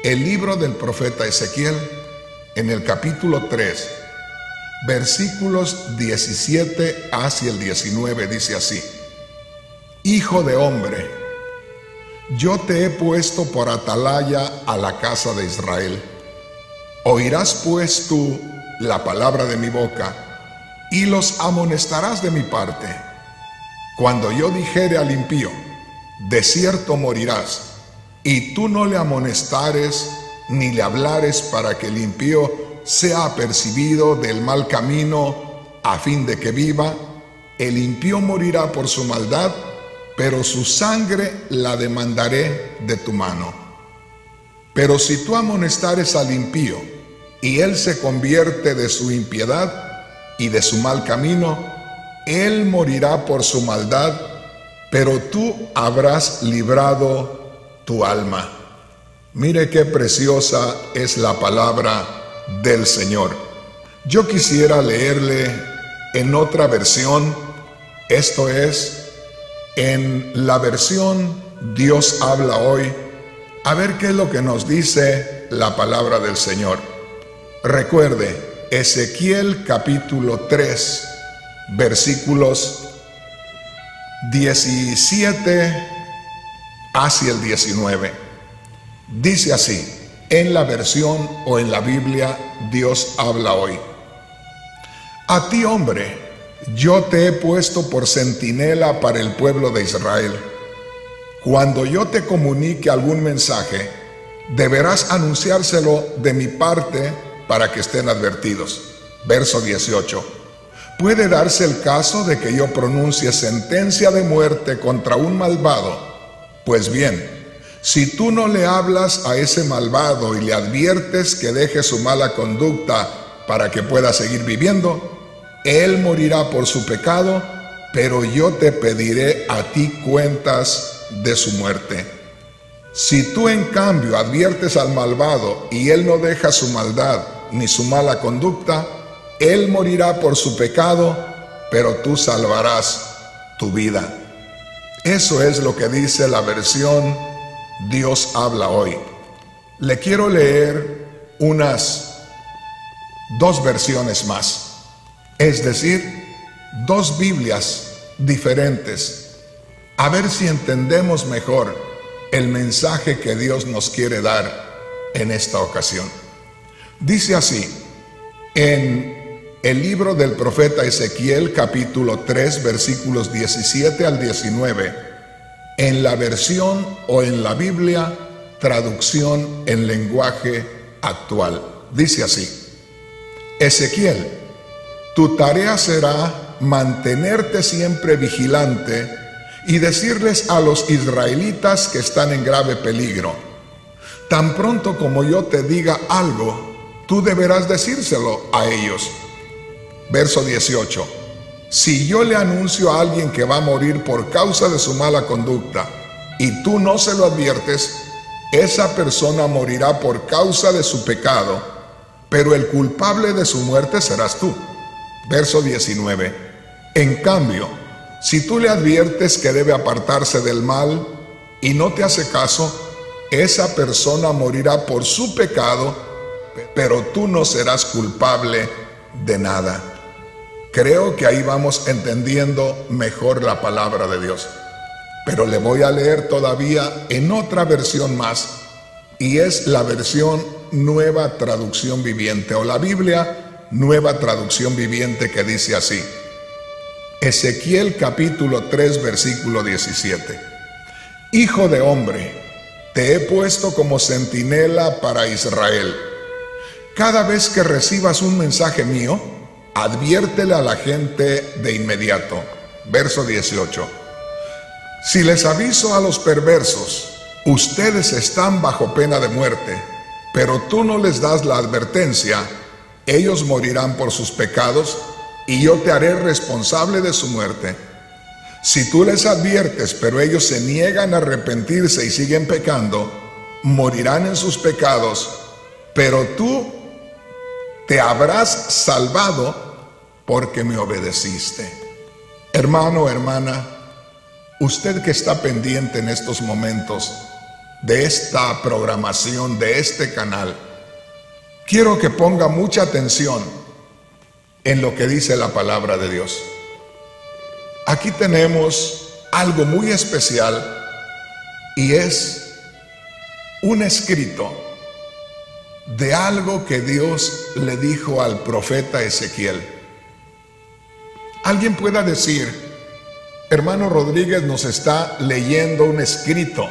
El libro del profeta Ezequiel, en el capítulo 3, versículos 17 hacia el 19, dice así: Hijo de hombre, yo te he puesto por atalaya a la casa de Israel. Oirás pues tú la palabra de mi boca, y los amonestarás de mi parte. Cuando yo dijere al impío, de cierto morirás, y tú no le amonestares ni le hablares para que el impío sea apercibido del mal camino, a fin de que viva, el impío morirá por su maldad, pero su sangre la demandaré de tu mano. Pero si tú amonestares al impío, y él se convierte de su impiedad y de su mal camino, él morirá por su maldad, pero tú habrás librado tu alma. Mire qué preciosa es la palabra del Señor. Yo quisiera leerle en otra versión, esto es, en la versión Dios habla hoy, a ver qué es lo que nos dice la palabra del Señor. Recuerde, Ezequiel capítulo 3, versículos 17 hacia el 19. Dice así, en la versión o en la Biblia Dios habla hoy: A ti, hombre, yo te he puesto por centinela para el pueblo de Israel. Cuando yo te comunique algún mensaje, deberás anunciárselo de mi parte para que estén advertidos. Verso 18. Puede darse el caso de que yo pronuncie sentencia de muerte contra un malvado. Pues bien, si tú no le hablas a ese malvado y le adviertes que deje su mala conducta para que pueda seguir viviendo, él morirá por su pecado, pero yo te pediré a ti cuentas de su muerte. Si tú en cambio adviertes al malvado y él no deja su maldad ni su mala conducta, él morirá por su pecado, pero tú salvarás tu vida. Eso es lo que dice la versión Dios habla hoy. Le quiero leer unas 2 versiones más, es decir, 2 Biblias diferentes, a ver si entendemos mejor el mensaje que Dios nos quiere dar en esta ocasión. Dice así, en el libro del profeta Ezequiel, capítulo 3, versículos 17 al 19, en la versión o en la Biblia, traducción en lenguaje actual. Dice así: Ezequiel, tu tarea será mantenerte siempre vigilante y decirles a los israelitas que están en grave peligro. Tan pronto como yo te diga algo, tú deberás decírselo a ellos. Verso 18. Si yo le anuncio a alguien que va a morir por causa de su mala conducta y tú no se lo adviertes, esa persona morirá por causa de su pecado, pero el culpable de su muerte serás tú. Verso 19. En cambio, si tú le adviertes que debe apartarse del mal y no te hace caso, esa persona morirá por su pecado, pero tú no serás culpable de nada. Creo que ahí vamos entendiendo mejor la palabra de Dios. Pero le voy a leer todavía en otra versión más, y es la versión Nueva Traducción Viviente, o la Biblia Nueva Traducción Viviente, que dice así: Ezequiel capítulo 3, versículo 17. Hijo de hombre, te he puesto como centinela para Israel. Cada vez que recibas un mensaje mío, adviértele a la gente de inmediato. Verso 18. Si les aviso a los perversos, ustedes están bajo pena de muerte, pero tú no les das la advertencia, ellos morirán por sus pecados y yo te haré responsable de su muerte. Si tú les adviertes, pero ellos se niegan a arrepentirse y siguen pecando, morirán en sus pecados, pero tú te habrás salvado porque me obedeciste. Hermano, hermana, usted que está pendiente en estos momentos de esta programación, de este canal, quiero que ponga mucha atención en lo que dice la palabra de Dios. Aquí tenemos algo muy especial y es un escrito de algo que Dios le dijo al profeta Ezequiel. Alguien pueda decir: hermano Rodríguez nos está leyendo un escrito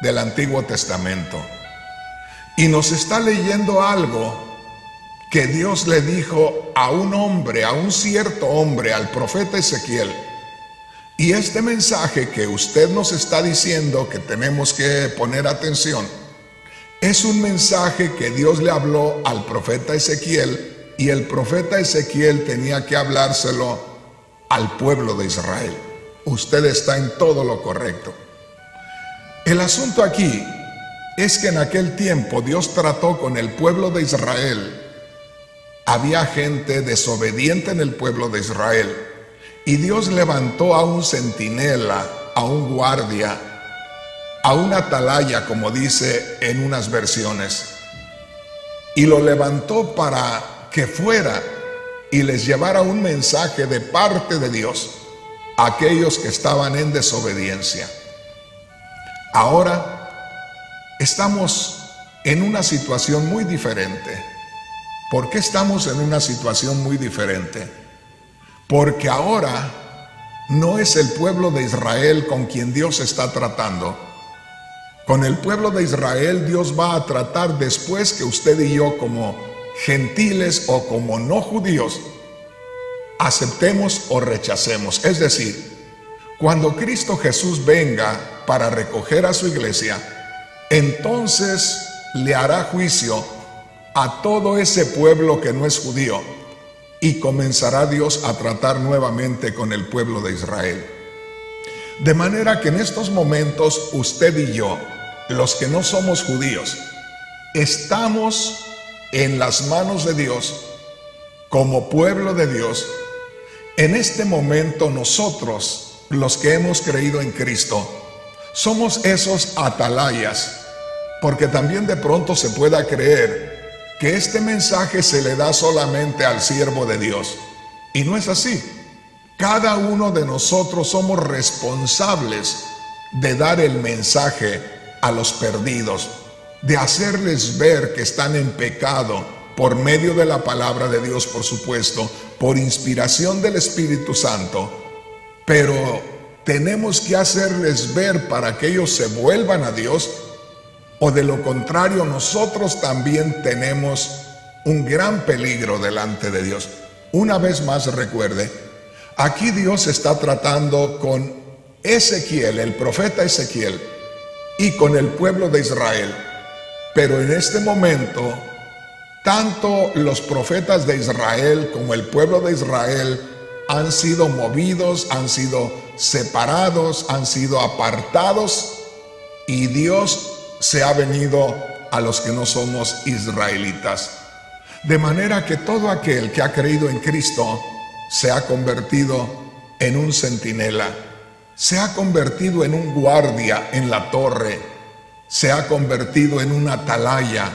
del Antiguo Testamento y nos está leyendo algo que Dios le dijo a un hombre, a un cierto hombre, al profeta Ezequiel. Y este mensaje que usted nos está diciendo que tenemos que poner atención, es un mensaje que Dios le habló al profeta Ezequiel, y el profeta Ezequiel tenía que hablárselo al pueblo de Israel. Usted está en todo lo correcto. El asunto aquí es que en aquel tiempo Dios trató con el pueblo de Israel. Había gente desobediente en el pueblo de Israel, y Dios levantó a un centinela, a un guardia, a una atalaya, como dice en unas versiones, y lo levantó para que fuera y les llevara un mensaje de parte de Dios a aquellos que estaban en desobediencia. Ahora estamos en una situación muy diferente. ¿Por qué estamos en una situación muy diferente? Porque ahora no es el pueblo de Israel con quien Dios está tratando. Con el pueblo de Israel Dios va a tratar después que usted y yo, como gentiles o como no judíos, aceptemos o rechacemos. Es decir, cuando Cristo Jesús venga para recoger a su iglesia, entonces le hará juicio a todo ese pueblo que no es judío, y comenzará Dios a tratar nuevamente con el pueblo de Israel. De manera que en estos momentos usted y yo, los que no somos judíos, estamos en las manos de Dios como pueblo de Dios. En este momento nosotros, los que hemos creído en Cristo, somos esos atalayas, porque también de pronto se pueda creer que este mensaje se le da solamente al siervo de Dios. Y no es así. Cada uno de nosotros somos responsables de dar el mensaje a los perdidos, de hacerles ver que están en pecado por medio de la palabra de Dios, por supuesto, por inspiración del Espíritu Santo. Pero tenemos que hacerles ver para que ellos se vuelvan a Dios, o de lo contrario nosotros también tenemos un gran peligro delante de Dios. Una vez más recuerde, aquí Dios está tratando con Ezequiel, el profeta Ezequiel, y con el pueblo de Israel. Pero en este momento, tanto los profetas de Israel como el pueblo de Israel han sido movidos, han sido separados, han sido apartados, y Dios se ha venido a los que no somos israelitas. De manera que todo aquel que ha creído en Cristo se ha convertido en un centinela, se ha convertido en un guardia en la torre, se ha convertido en una atalaya,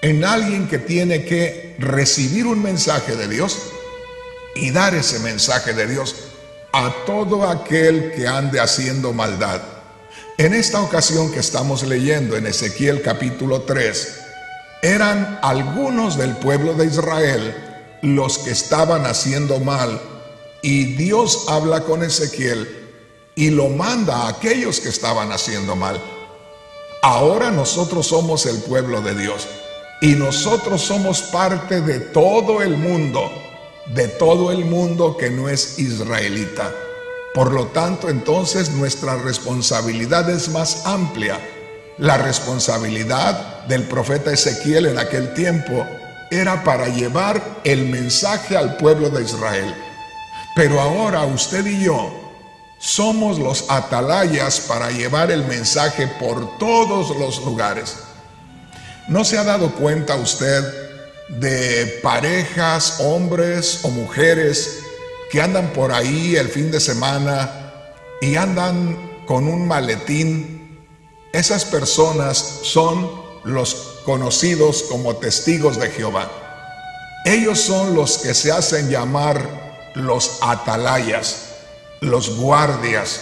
en alguien que tiene que recibir un mensaje de Dios y dar ese mensaje de Dios a todo aquel que ande haciendo maldad. En esta ocasión que estamos leyendo en Ezequiel capítulo 3, eran algunos del pueblo de Israel los que estaban haciendo mal, y Dios habla con Ezequiel y lo manda a aquellos que estaban haciendo mal. Ahora nosotros somos el pueblo de Dios, y nosotros somos parte de todo el mundo que no es israelita. Por lo tanto, entonces nuestra responsabilidad es más amplia. La responsabilidad del profeta Ezequiel en aquel tiempo era para llevar el mensaje al pueblo de Israel. Pero ahora usted y yo somos los atalayas para llevar el mensaje por todos los lugares. ¿No se ha dado cuenta usted de parejas, hombres o mujeres, que andan por ahí el fin de semana y andan con un maletín Esas personas son los conocidos como testigos de Jehová. Ellos son los que se hacen llamar los atalayas, los guardias,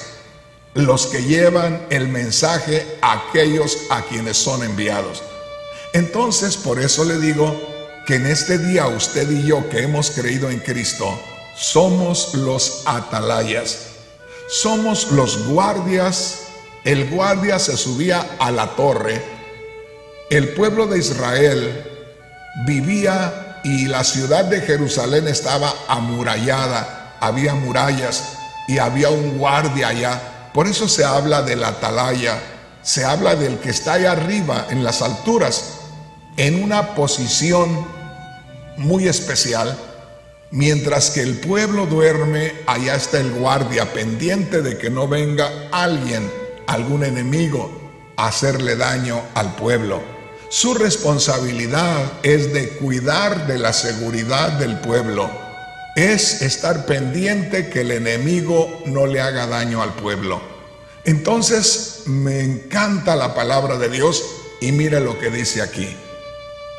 los que llevan el mensaje a aquellos a quienes son enviados. Entonces, por eso le digo que en este día usted y yo que hemos creído en Cristo, somos los atalayas, somos los guardias. El guardia se subía a la torre. El pueblo de Israel vivía y la ciudad de Jerusalén estaba amurallada, había murallas y había un guardia allá. Por eso se habla del atalaya, se habla del que está allá arriba en las alturas, en una posición muy especial. Mientras que el pueblo duerme, allá está el guardia pendiente de que no venga algún enemigo a hacerle daño al pueblo. Su responsabilidad es de cuidar de la seguridad del pueblo, es estar pendiente que el enemigo no le haga daño al pueblo. Entonces me encanta la palabra de Dios y mire lo que dice aquí.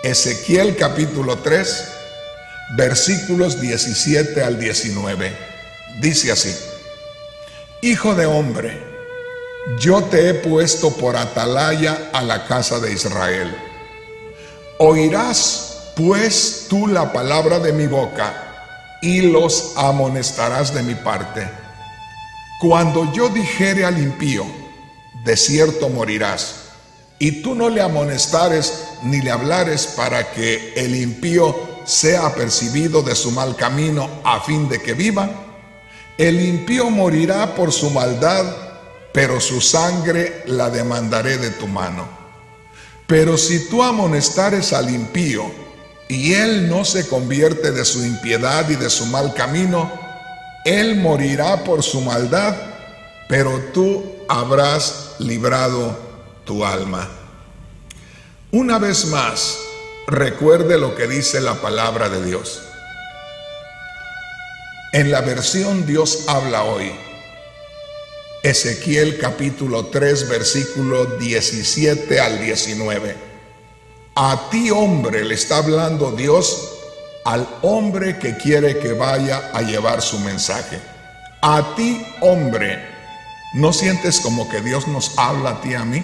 Ezequiel capítulo 3, versículos 17 al 19. Dice así: Hijo de hombre, yo te he puesto por atalaya a la casa de Israel. Oirás pues tú la palabra de mi boca y los amonestarás de mi parte. Cuando yo dijere al impío, de cierto morirás, y tú no le amonestares ni le hablares para que el impío sea apercibido de su mal camino a fin de que viva, el impío morirá por su maldad, pero su sangre la demandaré de tu mano. Pero si tú amonestares al impío y él no se convierte de su impiedad y de su mal camino, él morirá por su maldad, pero tú habrás librado tu alma. Una vez más, recuerde lo que dice la palabra de Dios. En la versión Dios habla hoy, Ezequiel capítulo 3, versículo 17 al 19. A ti, hombre, le está hablando Dios al hombre que quiere que vaya a llevar su mensaje. A ti, hombre, ¿no sientes como que Dios nos habla a ti y a mí?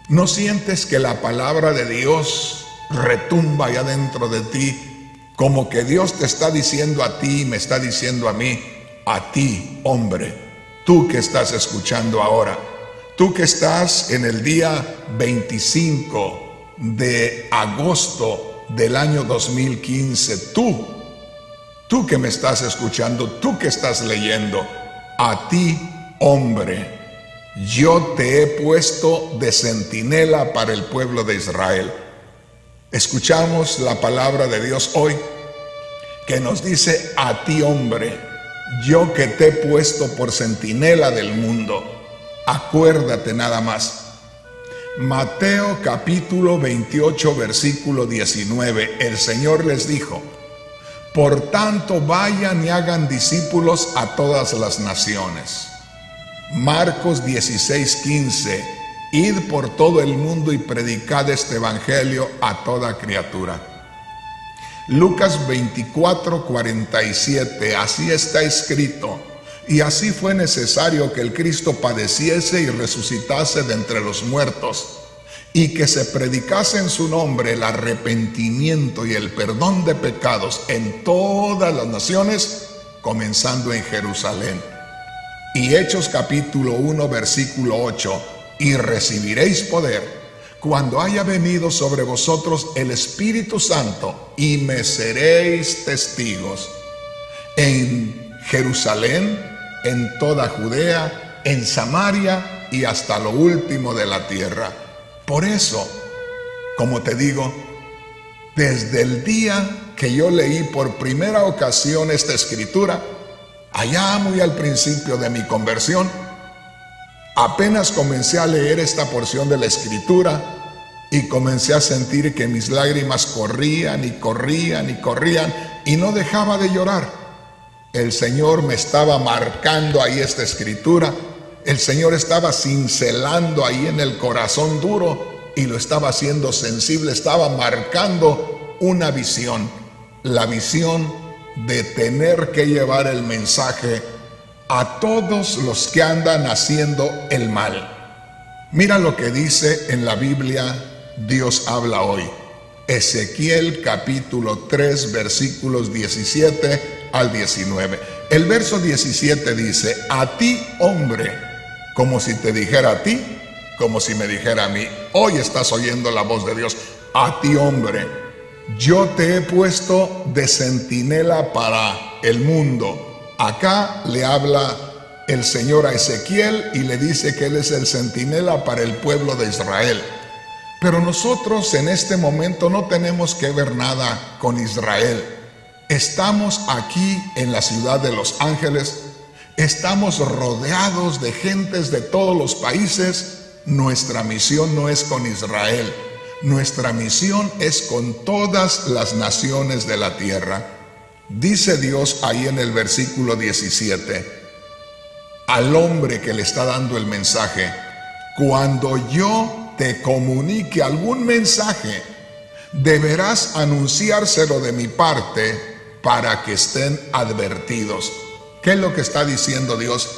¿No sientes que la palabra de Dios retumba allá dentro de ti? Como que Dios te está diciendo a ti y me está diciendo a mí, a ti, hombre. Tú que estás escuchando ahora, tú que estás en el día 25 de agosto del año 2015, tú que me estás escuchando, tú que estás leyendo, a ti, hombre, yo te he puesto de centinela para el pueblo de Israel. Escuchamos la palabra de Dios hoy que nos dice, a ti, hombre, yo que te he puesto por centinela del mundo. Acuérdate nada más. Mateo capítulo 28, versículo 19. El Señor les dijo: por tanto, vayan y hagan discípulos a todas las naciones. Marcos 16, 15. Id por todo el mundo y predicad este evangelio a toda criatura. Lucas 24, 47, así está escrito, y así fue necesario que el Cristo padeciese y resucitase de entre los muertos, y que se predicase en su nombre el arrepentimiento y el perdón de pecados en todas las naciones, comenzando en Jerusalén. Y Hechos capítulo 1, versículo 8, y recibiréis poder cuando haya venido sobre vosotros el Espíritu Santo, y me seréis testigos en Jerusalén, en toda Judea, en Samaria y hasta lo último de la tierra. Por eso, como te digo, desde el día que yo leí por primera ocasión esta escritura, allá muy al principio de mi conversión, apenas comencé a leer esta porción de la escritura y comencé a sentir que mis lágrimas corrían y corrían y corrían y no dejaba de llorar. El Señor me estaba marcando ahí esta escritura El Señor estaba cincelando ahí en el corazón duro y lo estaba haciendo sensible, estaba marcando una visión, la visión de tener que llevar el mensaje a todos los que andan haciendo el mal. Mira lo que dice en la Biblia, Dios habla hoy. Ezequiel capítulo 3 versículos 17 al 19. El verso 17 dice: a ti, hombre, como si te dijera a ti, como si me dijera a mí. Hoy estás oyendo la voz de Dios. A ti, hombre, yo te he puesto de centinela para el mundo. Acá le habla el Señor a Ezequiel y le dice que él es el centinela para el pueblo de Israel. Pero nosotros en este momento no tenemos que ver nada con Israel. Estamos aquí en la ciudad de Los Ángeles. Estamos rodeados de gentes de todos los países. Nuestra misión no es con Israel. Nuestra misión es con todas las naciones de la tierra. Dice Dios ahí en el versículo 17, al hombre que le está dando el mensaje: cuando yo te comunique algún mensaje, deberás anunciárselo de mi parte para que estén advertidos. ¿Qué es lo que está diciendo Dios?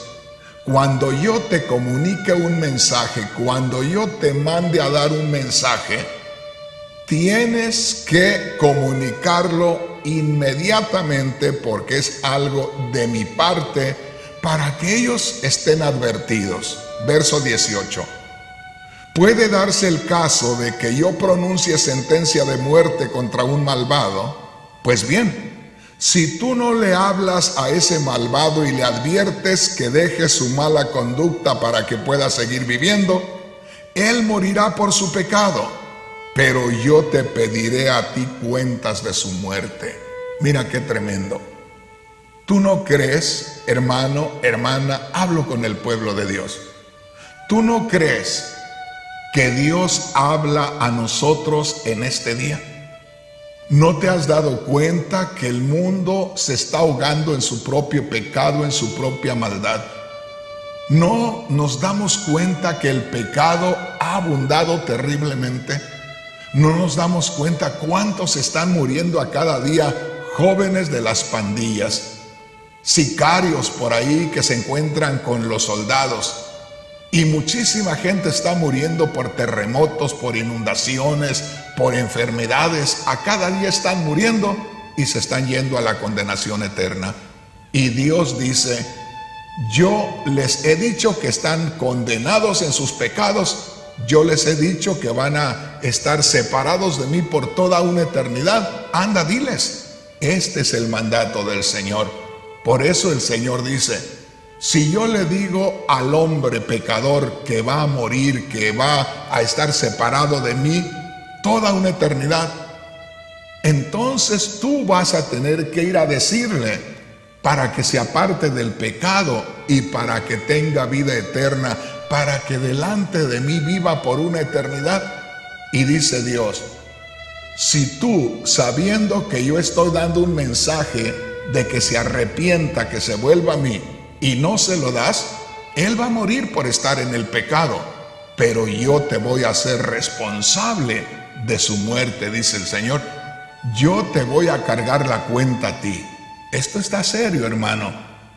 Cuando yo te comunique un mensaje, cuando yo te mande a dar un mensaje, tienes que comunicarlo inmediatamente porque es algo de mi parte para que ellos estén advertidos. Verso 18. Puede darse el caso de que yo pronuncie sentencia de muerte contra un malvado. Pues bien, si tú no le hablas a ese malvado y le adviertes que deje su mala conducta para que pueda seguir viviendo, él morirá por su pecado, pero yo te pediré a ti cuentas de su muerte. Mira qué tremendo. ¿Tú no crees, hermano, hermana? Hablo con el pueblo de Dios. ¿Tú no crees que Dios habla a nosotros en este día? ¿No te has dado cuenta que el mundo se está ahogando en su propio pecado, en su propia maldad? ¿No nos damos cuenta que el pecado ha abundado terriblemente? ¿No nos damos cuenta cuántos están muriendo a cada día? Jóvenes de las pandillas, sicarios por ahí que se encuentran con los soldados. Y muchísima gente está muriendo por terremotos, por inundaciones, por enfermedades. A cada día están muriendo y se están yendo a la condenación eterna. Y Dios dice: yo les he dicho que están condenados en sus pecados. Yo les he dicho que van a estar separados de mí por toda una eternidad. Anda, diles. Este es el mandato del Señor. Por eso el Señor dice: si yo le digo al hombre pecador que va a morir, que va a estar separado de mí toda una eternidad, entonces tú vas a tener que ir a decirle para que se aparte del pecado y para que tenga vida eterna, para que delante de mí viva por una eternidad. Y dice Dios: si tú, sabiendo que yo estoy dando un mensaje de que se arrepienta, que se vuelva a mí, y no se lo das, él va a morir por estar en el pecado, pero yo te voy a hacer responsable de su muerte, dice el Señor. Yo te voy a cargar la cuenta a ti. Esto está serio, hermano.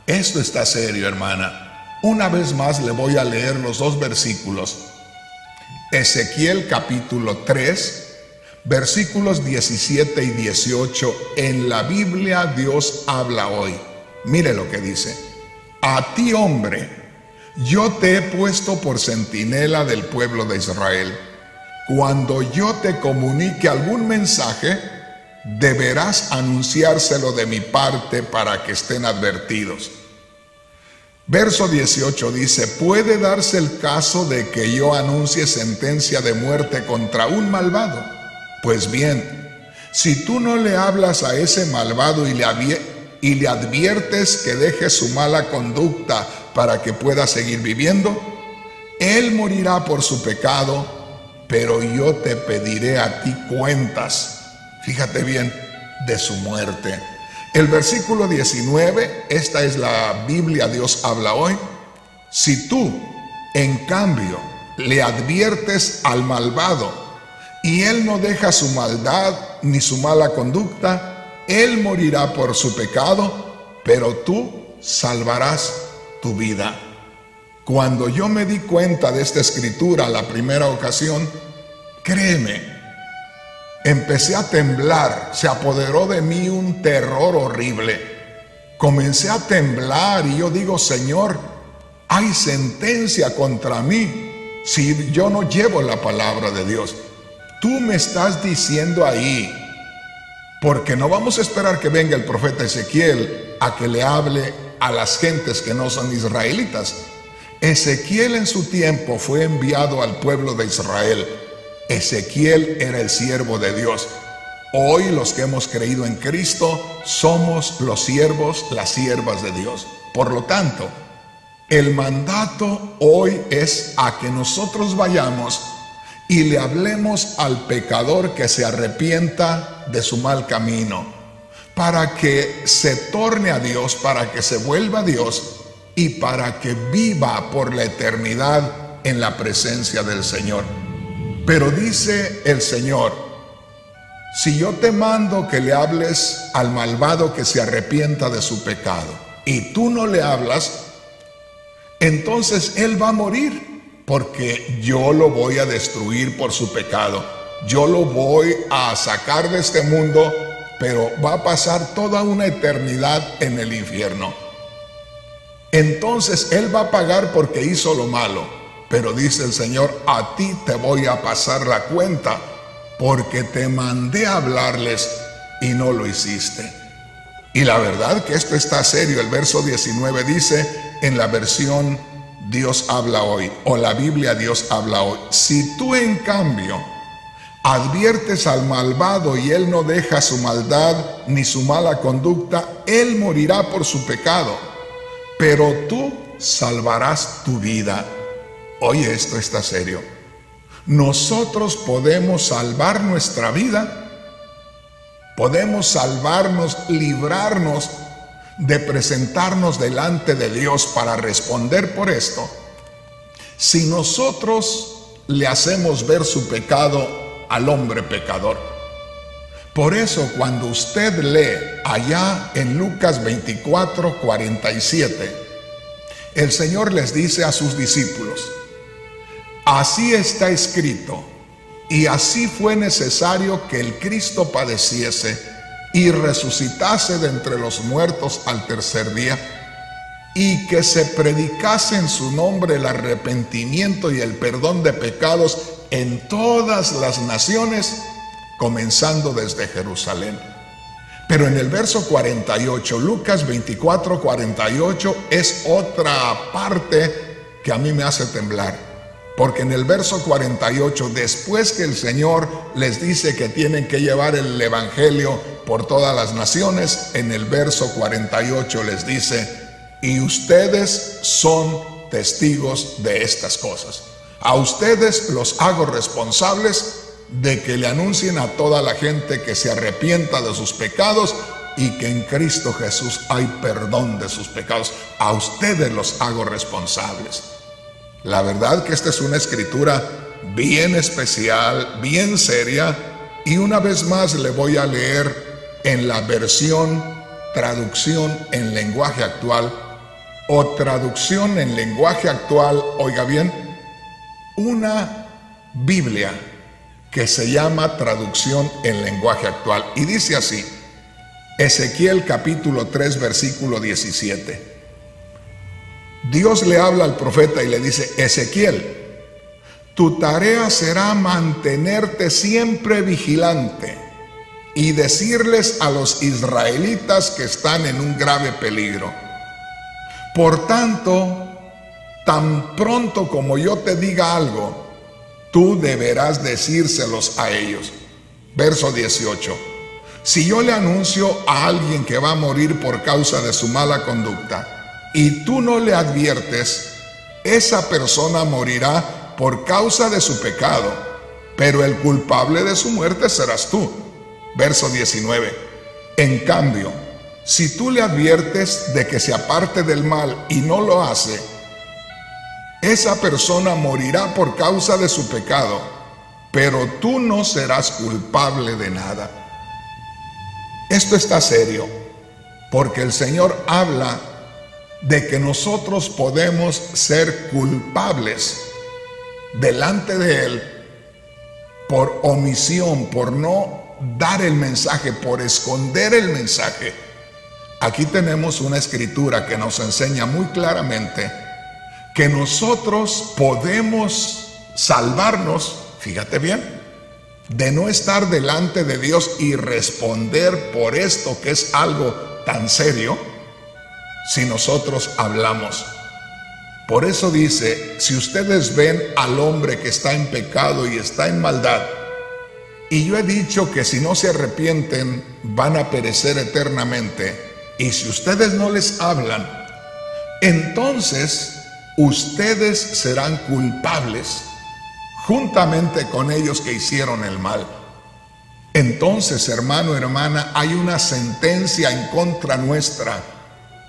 Esto está serio, hermana. Una vez más le voy a leer los dos versículos. Ezequiel capítulo 3, versículos 17 y 18. En la Biblia Dios habla hoy. Mire lo que dice: a ti, hombre, yo te he puesto por centinela del pueblo de Israel. Cuando yo te comunique algún mensaje, deberás anunciárselo de mi parte para que estén advertidos. Verso 18 dice: puede darse el caso de que yo anuncie sentencia de muerte contra un malvado. Pues bien, si tú no le hablas a ese malvado y le adviertes que deje su mala conducta para que pueda seguir viviendo, él morirá por su pecado, pero yo te pediré a ti cuentas, fíjate bien, de su muerte. El versículo 19, esta es la Biblia Dios habla hoy, Si tú, en cambio, le adviertes al malvado y él no deja su maldad ni su mala conducta, él morirá por su pecado, pero tú salvarás tu vida. Cuando yo me di cuenta de esta escritura la primera ocasión, créeme, empecé a temblar, se apoderó de mí un terror horrible. Comencé a temblar y yo digo, Señor, hay sentencia contra mí si yo no llevo la palabra de Dios. Tú me estás diciendo ahí, porque no vamos a esperar que venga el profeta Ezequiel a que le hable a las gentes que no son israelitas. Ezequiel en su tiempo fue enviado al pueblo de Israel. Ezequiel era el siervo de Dios. Hoy los que hemos creído en Cristo somos los siervos, las siervas de Dios. Por lo tanto, el mandato hoy es a que nosotros vayamos y le hablemos al pecador que se arrepienta de su mal camino, para que se torne a Dios, para que se vuelva a Dios y para que viva por la eternidad en la presencia del Señor. Pero dice el Señor, si yo te mando que le hables al malvado que se arrepienta de su pecado y tú no le hablas, entonces él va a morir, porque yo lo voy a destruir por su pecado. Yo lo voy a sacar de este mundo, pero va a pasar toda una eternidad en el infierno. Entonces él va a pagar porque hizo lo malo. Pero dice el Señor, a ti te voy a pasar la cuenta, porque te mandé a hablarles y no lo hiciste. Y la verdad que esto está serio. El verso 19 dice, en la versión Dios habla hoy, o la Biblia Dios habla hoy, si tú en cambio adviertes al malvado y él no deja su maldad ni su mala conducta, él morirá por su pecado, pero tú salvarás tu vida. Oye, esto está serio. Nosotros podemos salvar nuestra vida, podemos salvarnos, librarnos de presentarnos delante de Dios para responder por esto, si nosotros le hacemos ver su pecado al hombre pecador. Por eso cuando usted lee allá en Lucas 24:47, el Señor les dice a sus discípulos, así está escrito, y así fue necesario que el Cristo padeciese y resucitase de entre los muertos al tercer día, y que se predicase en su nombre el arrepentimiento y el perdón de pecados en todas las naciones, comenzando desde Jerusalén. Pero en el verso 48, Lucas 24:48, es otra parte que a mí me hace temblar. Porque en el verso 48, después que el Señor les dice que tienen que llevar el evangelio por todas las naciones, en el verso 48 les dice, y ustedes son testigos de estas cosas. A ustedes los hago responsables de que le anuncien a toda la gente que se arrepienta de sus pecados y que en Cristo Jesús hay perdón de sus pecados. A ustedes los hago responsables. La verdad que esta es una escritura bien especial, bien seria, y una vez más le voy a leer en la versión traducción en lenguaje actual, o traducción en lenguaje actual, oiga bien, una Biblia que se llama traducción en lenguaje actual, y dice así, Ezequiel capítulo 3 versículo 17. Dios le habla al profeta y le dice, Ezequiel, tu tarea será mantenerte siempre vigilante y decirles a los israelitas que están en un grave peligro. Por tanto, tan pronto como yo te diga algo, tú deberás decírselos a ellos. Verso 18. Si yo le anuncio a alguien que va a morir por causa de su mala conducta, y tú no le adviertes, esa persona morirá por causa de su pecado, pero el culpable de su muerte serás tú. Verso 19. En cambio, si tú le adviertes de que se aparte del mal y no lo hace, esa persona morirá por causa de su pecado, pero tú no serás culpable de nada. Esto está serio, porque el Señor habla de que nosotros podemos ser culpables delante de Él por omisión, por no dar el mensaje, por esconder el mensaje. Aquí tenemos una escritura que nos enseña muy claramente que nosotros podemos salvarnos, fíjate bien, de no estar delante de Dios y responder por esto que es algo tan serio, si nosotros hablamos. Por eso dice, si ustedes ven al hombre que está en pecado y está en maldad, y yo he dicho que si no se arrepienten van a perecer eternamente, y si ustedes no les hablan, entonces ustedes serán culpables juntamente con ellos que hicieron el mal. Entonces, hermano, hermana, hay una sentencia en contra nuestra,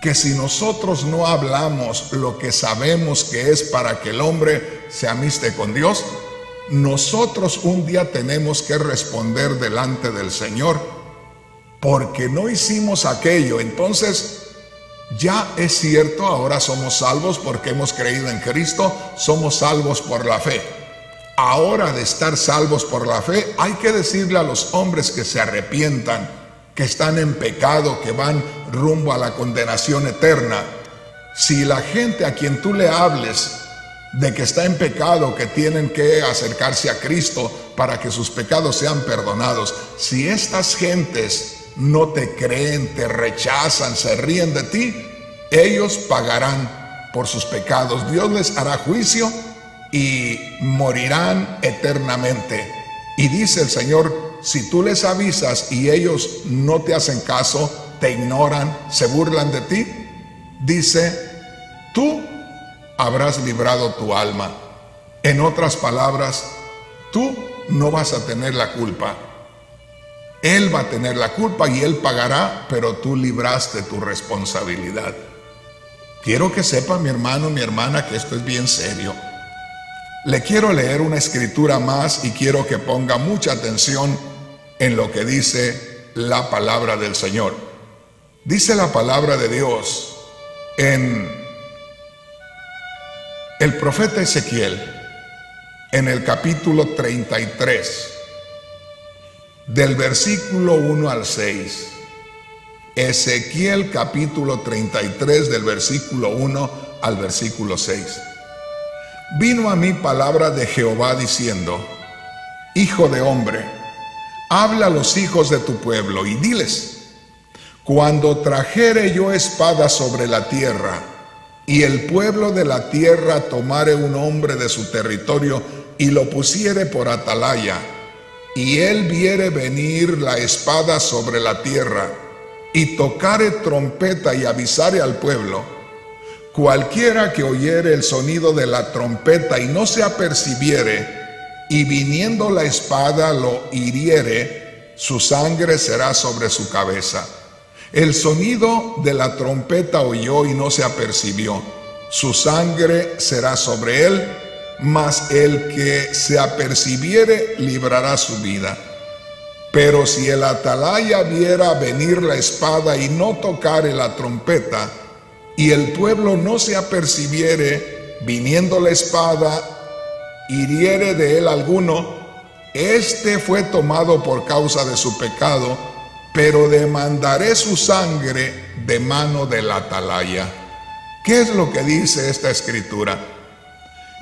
que si nosotros no hablamos lo que sabemos que es para que el hombre se amiste con Dios, nosotros un día tenemos que responder delante del Señor, porque no hicimos aquello. Entonces, ya es cierto, ahora somos salvos porque hemos creído en Cristo, somos salvos por la fe. Ahora, de estar salvos por la fe, hay que decirle a los hombres que se arrepientan, que están en pecado, que van rumbo a la condenación eterna. Si la gente a quien tú le hables de que está en pecado, que tienen que acercarse a Cristo para que sus pecados sean perdonados, si estas gentes no te creen, te rechazan, se ríen de ti, ellos pagarán por sus pecados. Dios les hará juicio y morirán eternamente. Y dice el Señor, si tú les avisas y ellos no te hacen caso, te ignoran, se burlan de ti, dice, tú habrás librado tu alma. En otras palabras, tú no vas a tener la culpa. Él va a tener la culpa y Él pagará, pero tú libraste tu responsabilidad. Quiero que sepa, mi hermano, mi hermana, que esto es bien serio. Le quiero leer una escritura más y quiero que ponga mucha atención en lo que dice la palabra del Señor. Dice la palabra de Dios en el profeta Ezequiel, en el capítulo 33, del versículo 1 al 6. Ezequiel capítulo 33, del versículo 1 al versículo 6. Vino a mí palabra de Jehová diciendo, Hijo de hombre, habla a los hijos de tu pueblo y diles, cuando trajere yo espada sobre la tierra, y el pueblo de la tierra tomare un hombre de su territorio y lo pusiere por atalaya, y él viere venir la espada sobre la tierra, y tocare trompeta y avisare al pueblo, cualquiera que oyere el sonido de la trompeta y no se apercibiere, y viniendo la espada lo hiriere, su sangre será sobre su cabeza. El sonido de la trompeta oyó y no se apercibió, su sangre será sobre él, mas el que se apercibiere librará su vida. Pero si el atalaya viera venir la espada y no tocare la trompeta, y el pueblo no se apercibiere, viniendo la espada, hiriere de él alguno, este fue tomado por causa de su pecado, pero demandaré su sangre de mano del atalaya. ¿Qué es lo que dice esta escritura?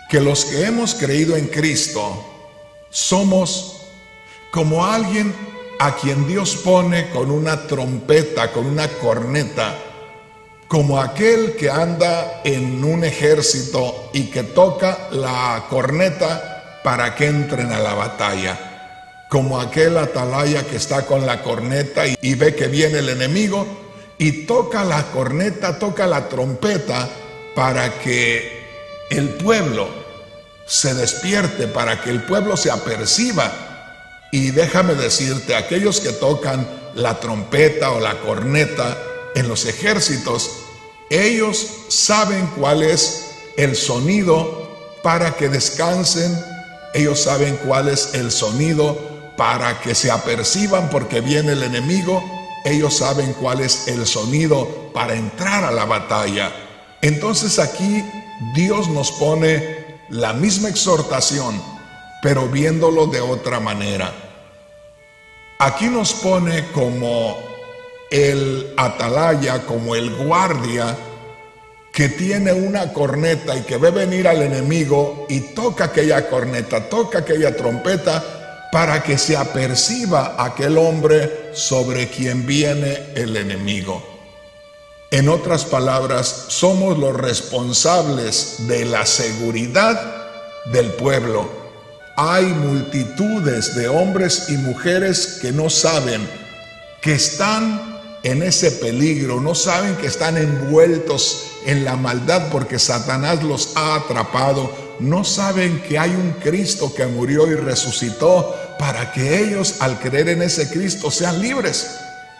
Que los que hemos creído en Cristo somos como alguien a quien Dios pone con una trompeta, con una corneta, como aquel que anda en un ejército y que toca la corneta para que entren a la batalla. Como aquel atalaya que está con la corneta y ve que viene el enemigo y toca la corneta, toca la trompeta para que el pueblo se despierte, para que el pueblo se aperciba. Y déjame decirte, aquellos que tocan la trompeta o la corneta en los ejércitos, ellos saben cuál es el sonido para que descansen, ellos saben cuál es el sonido para que se aperciban porque viene el enemigo, ellos saben cuál es el sonido para entrar a la batalla. Entonces aquí Dios nos pone la misma exhortación, pero viéndolo de otra manera. Aquí nos pone como el atalaya, como el guardia que tiene una corneta y que ve venir al enemigo y toca aquella corneta, toca aquella trompeta para que se aperciba aquel hombre sobre quien viene el enemigo. En otras palabras, somos los responsables de la seguridad del pueblo. Hay multitudes de hombres y mujeres que no saben que están en ese peligro, no saben que están envueltos en la maldad porque Satanás los ha atrapado, no saben que hay un Cristo que murió y resucitó para que ellos al creer en ese Cristo sean libres.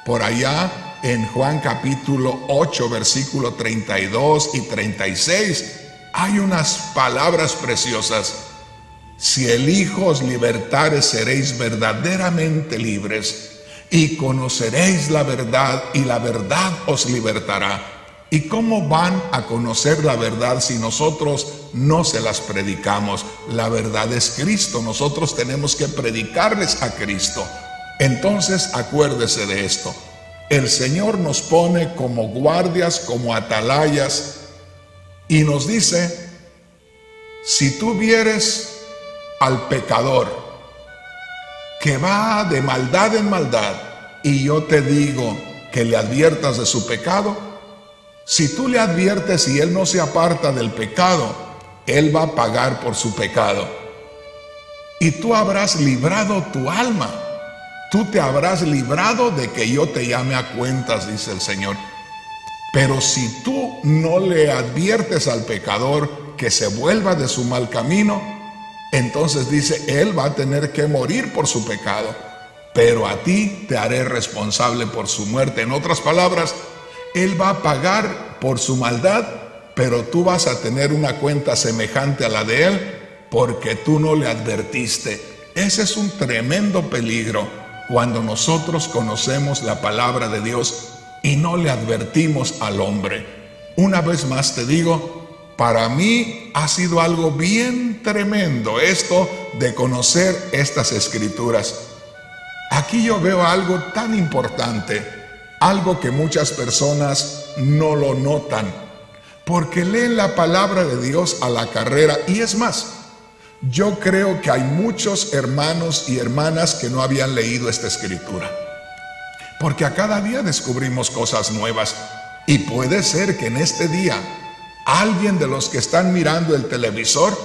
Por allá en Juan capítulo 8 versículo 32 y 36 hay unas palabras preciosas. Si el Hijo os libertare, seréis verdaderamente libres, y conoceréis la verdad, y la verdad os libertará. ¿Y cómo van a conocer la verdad si nosotros no se las predicamos? La verdad es Cristo, nosotros tenemos que predicarles a Cristo. Entonces acuérdese de esto, el Señor nos pone como guardias, como atalayas, y nos dice, si tú vieres al pecador que va de maldad en maldad, y yo te digo que le adviertas de su pecado, si tú le adviertes y él no se aparta del pecado, él va a pagar por su pecado. Y tú habrás librado tu alma, tú te habrás librado de que yo te llame a cuentas, dice el Señor. Pero si tú no le adviertes al pecador que se vuelva de su mal camino, entonces dice, él va a tener que morir por su pecado, pero a ti te haré responsable por su muerte. En otras palabras, él va a pagar por su maldad, pero tú vas a tener una cuenta semejante a la de él, porque tú no le advertiste. Ese es un tremendo peligro cuando nosotros conocemos la palabra de Dios y no le advertimos al hombre. Una vez más te digo, para mí ha sido algo bien tremendo esto de conocer estas escrituras. Aquí yo veo algo tan importante, algo que muchas personas no lo notan, porque leen la palabra de Dios a la carrera. Y es más, yo creo que hay muchos hermanos y hermanas que no habían leído esta escritura, porque a cada día descubrimos cosas nuevas, y puede ser que en este día alguien de los que están mirando el televisor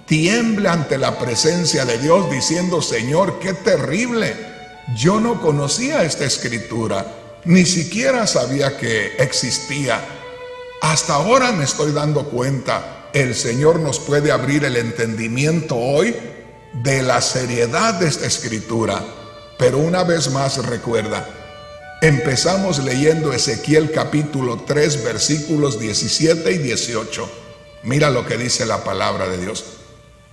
tiemble ante la presencia de Dios diciendo, Señor, qué terrible, yo no conocía esta escritura, ni siquiera sabía que existía. Hasta ahora me estoy dando cuenta, el Señor nos puede abrir el entendimiento hoy de la seriedad de esta escritura. Pero una vez más recuerda, empezamos leyendo Ezequiel capítulo 3 versículos 17 y 18. Mira lo que dice la palabra de Dios.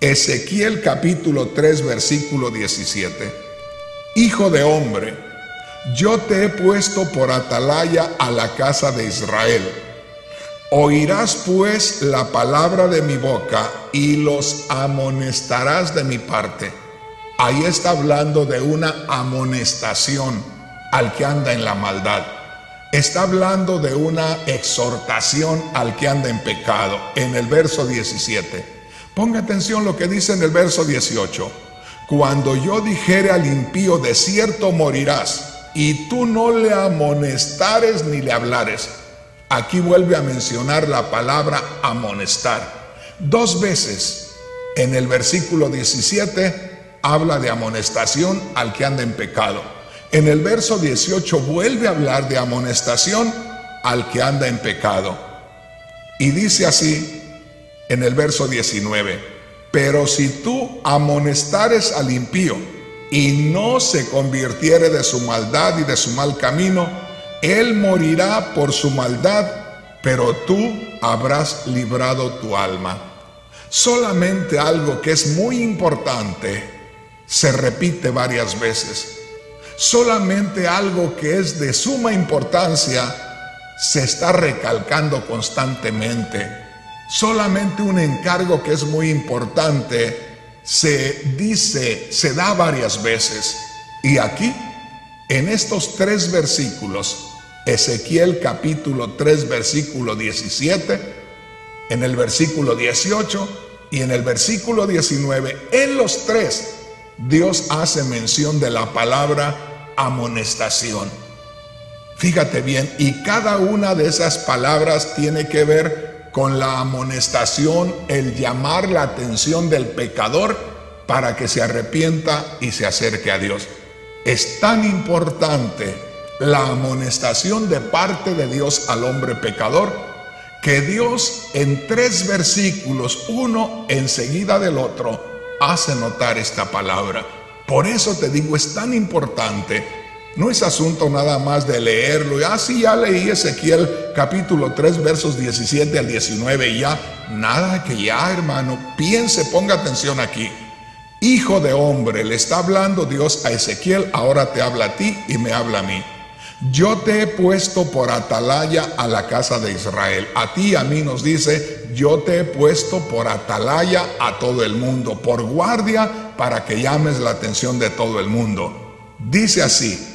Ezequiel capítulo 3 versículo 17. Hijo de hombre, yo te he puesto por atalaya a la casa de Israel. Oirás pues la palabra de mi boca y los amonestarás de mi parte. Ahí está hablando de una amonestación al que anda en la maldad. Está hablando de una exhortación al que anda en pecado, en el verso 17. Ponga atención lo que dice en el verso 18. Cuando yo dijere al impío, de cierto morirás, y tú no le amonestares ni le hablares. Aquí vuelve a mencionar la palabra amonestar. 2 veces en el versículo 17 habla de amonestación al que anda en pecado. En el verso 18 vuelve a hablar de amonestación al que anda en pecado. Y dice así en el verso 19, pero si tú amonestares al impío y no se convirtiere de su maldad y de su mal camino, él morirá por su maldad, pero tú habrás librado tu alma. Solamente algo que es muy importante se repite varias veces. Solamente algo que es de suma importancia se está recalcando constantemente. Solamente un encargo que es muy importante se da varias veces. Y aquí, en estos 3 versículos, Ezequiel capítulo 3, versículo 17, en el versículo 18 y en el versículo 19, en los 3, Dios hace mención de la palabra amonestación. Fíjate bien, y cada una de esas palabras tiene que ver con la amonestación, el llamar la atención del pecador para que se arrepienta y se acerque a Dios. Es tan importante la amonestación de parte de Dios al hombre pecador, que Dios en 3 versículos, uno enseguida del otro, hace notar esta palabra. Por eso te digo, es tan importante. No es asunto nada más de leerlo. Sí, ya leí Ezequiel capítulo 3, versos 17 al 19 y ya, nada que ya, hermano, piense, ponga atención aquí. Hijo de hombre, le está hablando Dios a Ezequiel, ahora te habla a ti y me habla a mí. Yo te he puesto por atalaya a la casa de Israel. A ti y a mí nos dice, yo te he puesto por atalaya a todo el mundo, por guardia para que llames la atención de todo el mundo. Dice así: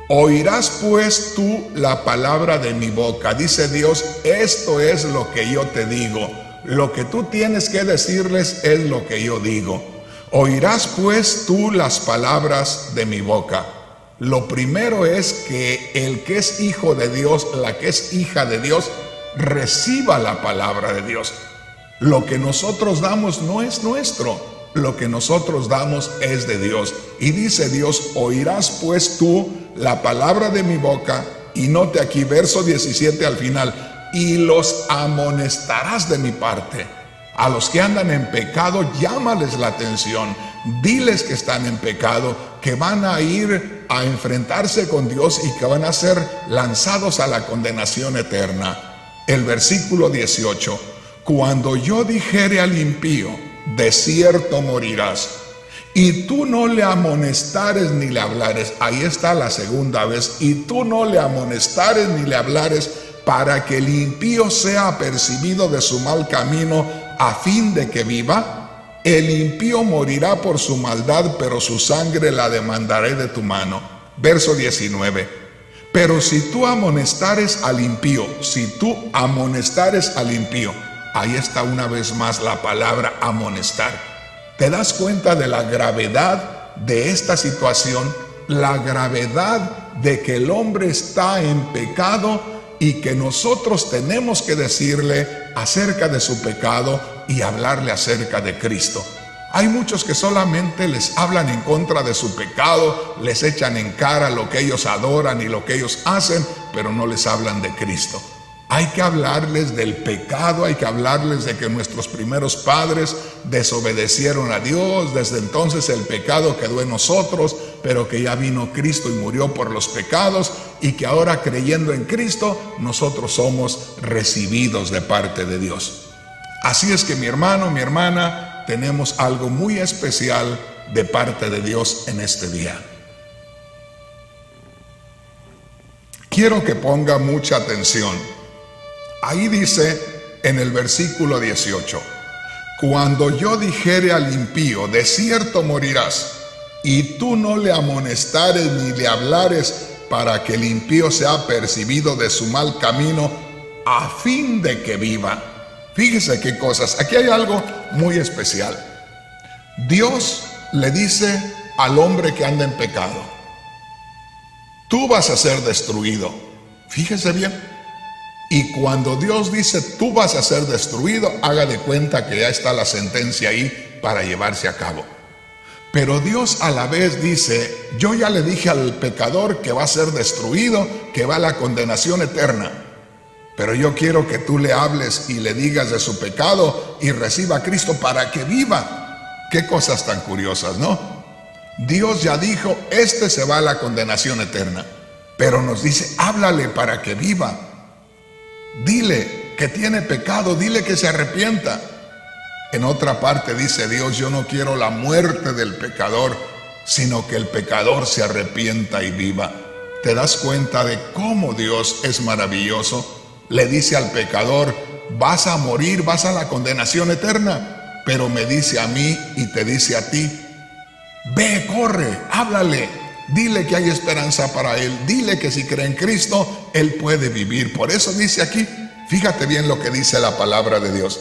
oirás pues tú la palabra de mi boca. Dice Dios, esto es lo que yo te digo. Lo que tú tienes que decirles es lo que yo digo. Oirás pues tú las palabras de mi boca. Lo primero es que el que es hijo de Dios, la que es hija de Dios, reciba la palabra de Dios. Lo que nosotros damos no es nuestro, lo que nosotros damos es de Dios. Y dice Dios, oirás pues tú la palabra de mi boca, y note aquí, verso 17 al final, y los amonestarás de mi parte. A los que andan en pecado, llámales la atención, diles que están en pecado, que van a ir a enfrentarse con Dios y que van a ser lanzados a la condenación eterna. El versículo 18, cuando yo dijere al impío, de cierto morirás, y tú no le amonestares ni le hablares, ahí está la segunda vez, y tú no le amonestares ni le hablares, para que el impío sea apercibido de su mal camino, a fin de que viva. El impío morirá por su maldad, pero su sangre la demandaré de tu mano. Verso 19. Pero si tú amonestares al impío, ahí está una vez más la palabra amonestar. ¿Te das cuenta de la gravedad de esta situación? La gravedad de que el hombre está en pecado y que nosotros tenemos que decirle acerca de su pecado y hablarle acerca de Cristo. Hay muchos que solamente les hablan en contra de su pecado, les echan en cara lo que ellos adoran y lo que ellos hacen, pero no les hablan de Cristo. Hay que hablarles del pecado, hay que hablarles de que nuestros primeros padres desobedecieron a Dios, desde entonces el pecado quedó en nosotros, pero que ya vino Cristo y murió por los pecados, y que ahora creyendo en Cristo, nosotros somos recibidos de parte de Dios. Así es que mi hermano, mi hermana, tenemos algo muy especial de parte de Dios en este día. Quiero que ponga mucha atención. Ahí dice en el versículo 18, cuando yo dijere al impío, de cierto morirás, y tú no le amonestares ni le hablares, para que el impío sea percibido de su mal camino, a fin de que viva. Fíjese qué cosas, aquí hay algo muy especial. Dios le dice al hombre que anda en pecado, tú vas a ser destruido. Fíjese bien. Y cuando Dios dice, tú vas a ser destruido, haga de cuenta que ya está la sentencia ahí para llevarse a cabo. Pero Dios a la vez dice, yo ya le dije al pecador que va a ser destruido, que va a la condenación eterna. Pero yo quiero que tú le hables y le digas de su pecado y reciba a Cristo para que viva. Qué cosas tan curiosas, ¿no? Dios ya dijo, este se va a la condenación eterna. Pero nos dice, háblale para que viva. Dile, que tiene pecado, dile que se arrepienta. En otra parte dice Dios, yo no quiero la muerte del pecador, sino que el pecador se arrepienta y viva. ¿Te das cuenta de cómo Dios es maravilloso? Le dice al pecador, vas a morir, vas a la condenación eterna, pero me dice a mí y te dice a ti, ve, corre, háblale, dile que hay esperanza para él, dile que si cree en Cristo, él puede vivir. Por eso dice aquí, fíjate bien lo que dice la palabra de Dios.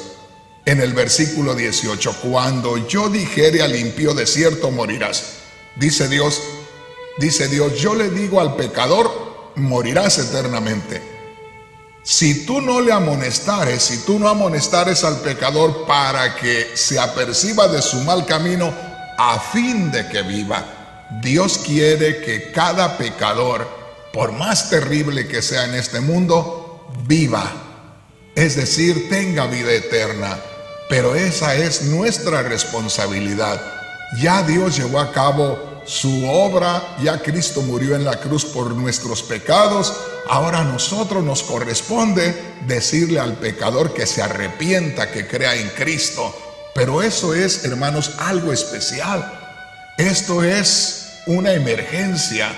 En el versículo 18, cuando yo dijere al impío de cierto morirás, dice Dios, yo le digo al pecador, morirás eternamente. Si tú no le amonestares, si tú no amonestares al pecador para que se aperciba de su mal camino a fin de que viva, Dios quiere que cada pecador, por más terrible que sea en este mundo, viva. Es decir, tenga vida eterna. Pero esa es nuestra responsabilidad. Ya Dios llevó a cabo su obra, ya Cristo murió en la cruz por nuestros pecados. Ahora a nosotros nos corresponde decirle al pecador que se arrepienta, que crea en Cristo. Pero eso es, hermanos, algo especial. Esto es una emergencia.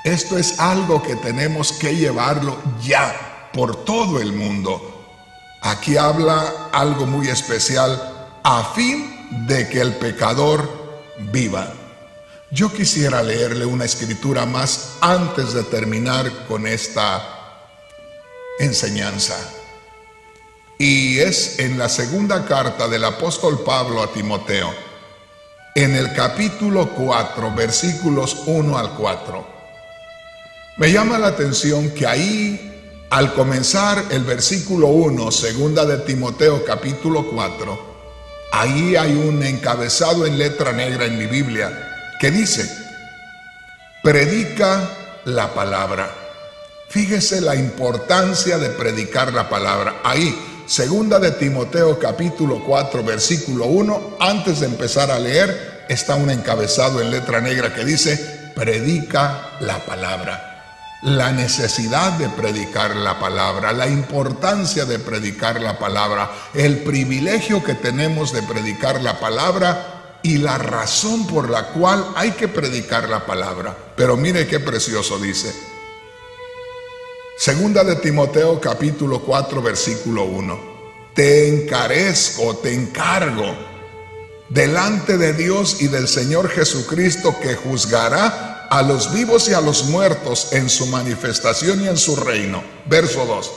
Esto es algo que tenemos que llevarlo ya por todo el mundo. Aquí habla algo muy especial, a fin de que el pecador viva. Yo quisiera leerle una escritura más antes de terminar con esta enseñanza. Y es en la segunda carta del apóstol Pablo a Timoteo, en el capítulo 4, versículos 1 al 4. Me llama la atención que ahí, al comenzar el versículo 1, segunda de Timoteo, capítulo 4, ahí hay un encabezado en letra negra en mi Biblia, que dice, predica la palabra. Fíjese la importancia de predicar la palabra. Ahí, segunda de Timoteo capítulo 4, versículo 1, antes de empezar a leer, está un encabezado en letra negra que dice, predica la palabra. La necesidad de predicar la palabra, la importancia de predicar la palabra, el privilegio que tenemos de predicar la palabra, y la razón por la cual hay que predicar la palabra. Pero mire qué precioso dice. Segunda de Timoteo capítulo 4 versículo 1. Te encarezco, te encargo, delante de Dios y del Señor Jesucristo, que juzgará a los vivos y a los muertos en su manifestación y en su reino. Verso 2.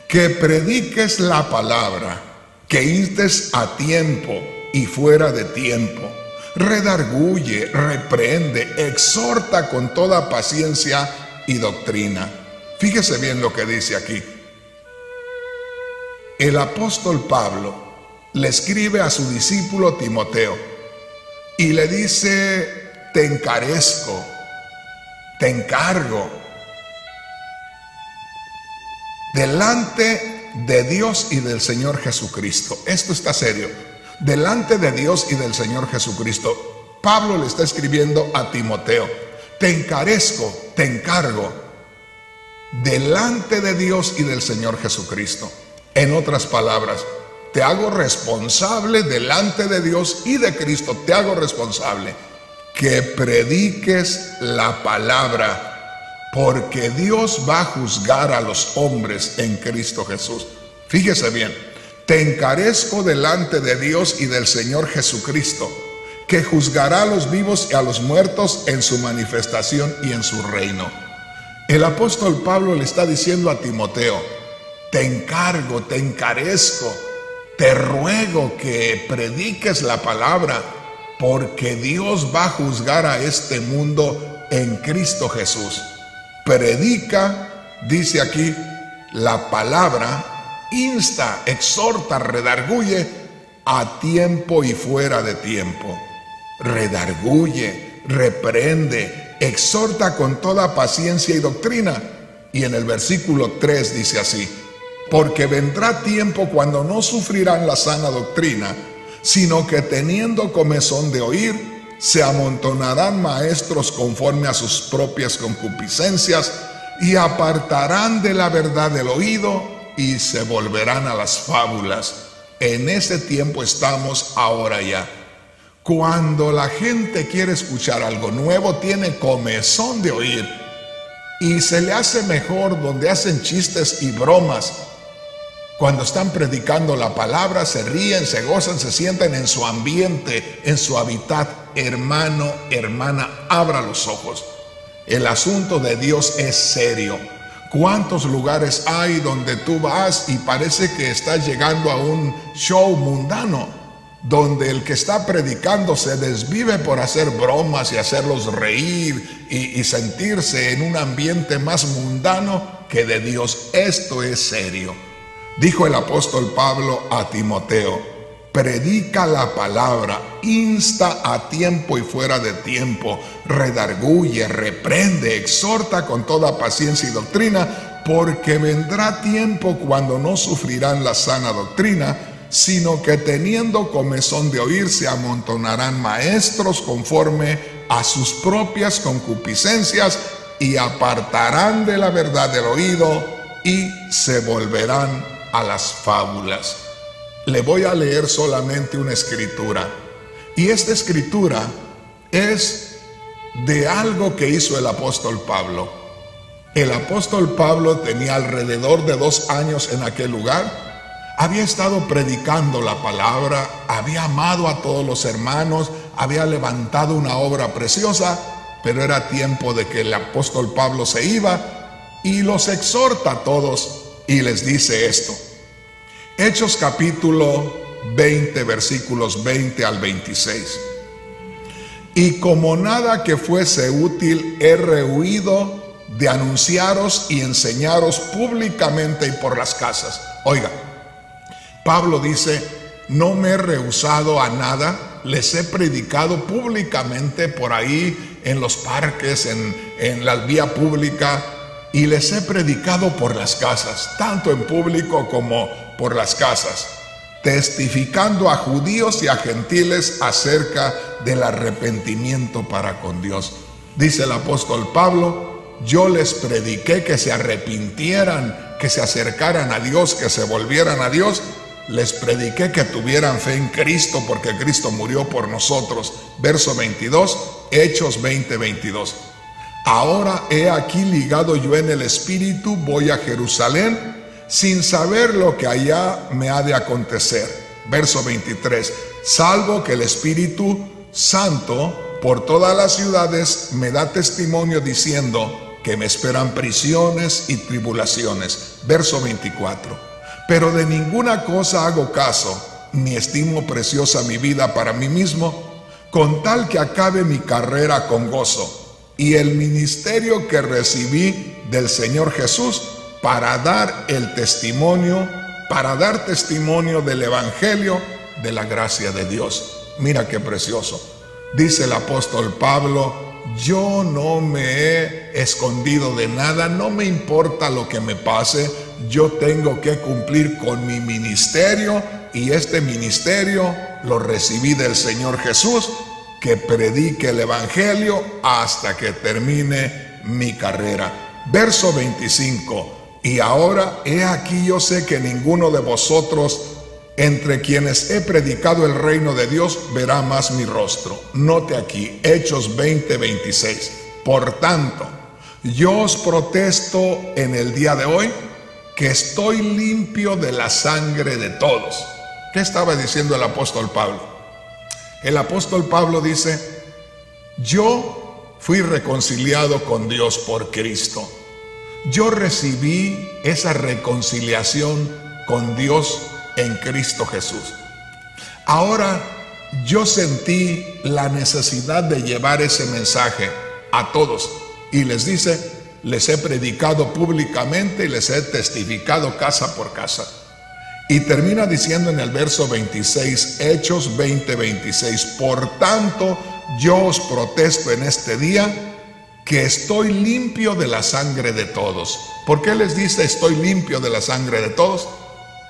Que prediques la palabra, que instes a tiempo y fuera de tiempo, redarguye, reprende, exhorta con toda paciencia y doctrina. Fíjese bien lo que dice aquí. El apóstol Pablo le escribe a su discípulo Timoteo y le dice, te encarezco, te encargo, delante de Dios y del Señor Jesucristo. Esto está serio. Delante de Dios y del Señor Jesucristo. Pablo le está escribiendo a Timoteo, te encarezco, te encargo, delante de Dios y del Señor Jesucristo. En otras palabras, te hago responsable delante de Dios y de Cristo, te hago responsable que prediques la palabra, porque Dios va a juzgar a los hombres en Cristo Jesús. Fíjese bien. Te encarezco delante de Dios y del Señor Jesucristo, que juzgará a los vivos y a los muertos en su manifestación y en su reino. El apóstol Pablo le está diciendo a Timoteo, te encargo, te encarezco, te ruego que prediques la palabra, porque Dios va a juzgar a este mundo en Cristo Jesús. Predica, dice aquí, la palabra, insta, exhorta, redarguye a tiempo y fuera de tiempo. Redarguye, reprende, exhorta con toda paciencia y doctrina. Y en el versículo 3 dice así, porque vendrá tiempo cuando no sufrirán la sana doctrina, sino que teniendo comezón de oír, se amontonarán maestros conforme a sus propias concupiscencias y apartarán de la verdad del oído y se volverán a las fábulas. En ese tiempo estamos ahora ya. Cuando la gente quiere escuchar algo nuevo, tiene comezón de oír. Y se le hace mejor donde hacen chistes y bromas. Cuando están predicando la palabra, se ríen, se gozan, se sienten en su ambiente, en su hábitat. Hermano, hermana, abra los ojos. El asunto de Dios es serio. ¿Cuántos lugares hay donde tú vas y parece que estás llegando a un show mundano, donde el que está predicando se desvive por hacer bromas y hacerlos reír y sentirse en un ambiente más mundano que de Dios? Esto es serio. Dijo el apóstol Pablo a Timoteo: predica la palabra, insta a tiempo y fuera de tiempo, redarguye, reprende, exhorta con toda paciencia y doctrina, porque vendrá tiempo cuando no sufrirán la sana doctrina, sino que teniendo comezón de oír se amontonarán maestros conforme a sus propias concupiscencias y apartarán de la verdad del oído y se volverán a las fábulas. Le voy a leer solamente una escritura, y esta escritura es de algo que hizo el apóstol Pablo. El apóstol Pablo tenía alrededor de 2 años en aquel lugar. Había estado predicando la palabra, había amado a todos los hermanos, había levantado una obra preciosa, pero era tiempo de que el apóstol Pablo se iba y los exhorta a todos y les dice esto. Hechos capítulo 20, versículos 20 al 26. Y como nada que fuese útil, he rehuido de anunciaros y enseñaros públicamente y por las casas. Oiga, Pablo dice: no me he rehusado a nada, les he predicado públicamente por ahí en los parques, en la vía pública, y les he predicado por las casas, tanto en público como por las casas, testificando a judíos y a gentiles acerca del arrepentimiento para con Dios. Dice el apóstol Pablo: yo les prediqué que se arrepintieran, que se acercaran a Dios, que se volvieran a Dios. Les prediqué que tuvieran fe en Cristo, porque Cristo murió por nosotros. Verso 22, Hechos 20, 22. Ahora he aquí ligado yo en el Espíritu, voy a Jerusalén, sin saber lo que allá me ha de acontecer. Verso 23, salvo que el Espíritu Santo por todas las ciudades me da testimonio diciendo que me esperan prisiones y tribulaciones. Verso 24, pero de ninguna cosa hago caso, ni estimo preciosa mi vida para mí mismo, con tal que acabe mi carrera con gozo y el ministerio que recibí del Señor Jesús, para dar testimonio del Evangelio de la gracia de Dios. Mira qué precioso. Dice el apóstol Pablo: yo no me he escondido de nada, no me importa lo que me pase, yo tengo que cumplir con mi ministerio, y este ministerio lo recibí del Señor Jesús, que predique el Evangelio hasta que termine mi carrera. Verso 25, y ahora he aquí yo sé que ninguno de vosotros entre quienes he predicado el reino de Dios verá más mi rostro. Note aquí, Hechos 20, 26. Por tanto, yo os protesto en el día de hoy que estoy limpio de la sangre de todos. ¿Qué estaba diciendo el apóstol Pablo? El apóstol Pablo dice: yo fui reconciliado con Dios por Cristo. Yo recibí esa reconciliación con Dios en Cristo Jesús. Ahora yo sentí la necesidad de llevar ese mensaje a todos, y les dice: les he predicado públicamente y les he testificado casa por casa. Y termina diciendo en el verso 26, Hechos 20, 26, por tanto yo os protesto en este día que estoy limpio de la sangre de todos. ¿Por qué les dice estoy limpio de la sangre de todos?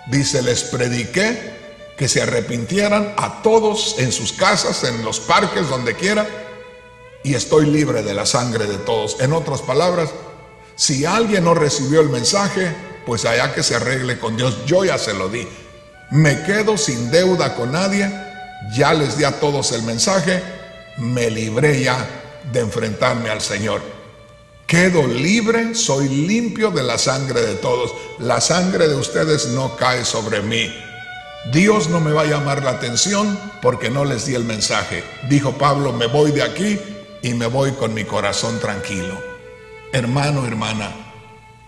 Dice: les prediqué que se arrepintieran a todos en sus casas, en los parques, donde quiera, y estoy libre de la sangre de todos. En otras palabras, si alguien no recibió el mensaje, pues allá que se arregle con Dios, yo ya se lo di. Me quedo sin deuda con nadie, ya les di a todos el mensaje, me libré ya de enfrentarme al Señor. Quedo libre, soy limpio de la sangre de todos. La sangre de ustedes no cae sobre mí. Dios no me va a llamar la atención porque no les di el mensaje. Dijo Pablo, me voy de aquí y me voy con mi corazón tranquilo. Hermano, hermana,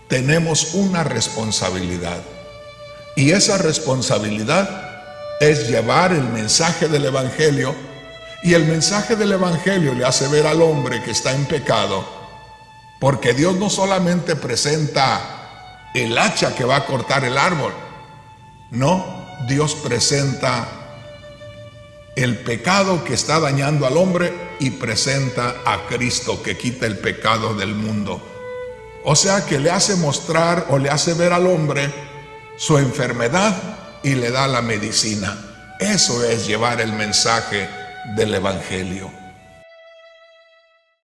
tenemos una responsabilidad. Y esa responsabilidad es llevar el mensaje del Evangelio. Y el mensaje del Evangelio le hace ver al hombre que está en pecado, porque Dios no solamente presenta el hacha que va a cortar el árbol, no, Dios presenta el pecado que está dañando al hombre y presenta a Cristo que quita el pecado del mundo. O sea que le hace mostrar o le hace ver al hombre su enfermedad y le da la medicina. Eso es llevar el mensaje del Evangelio.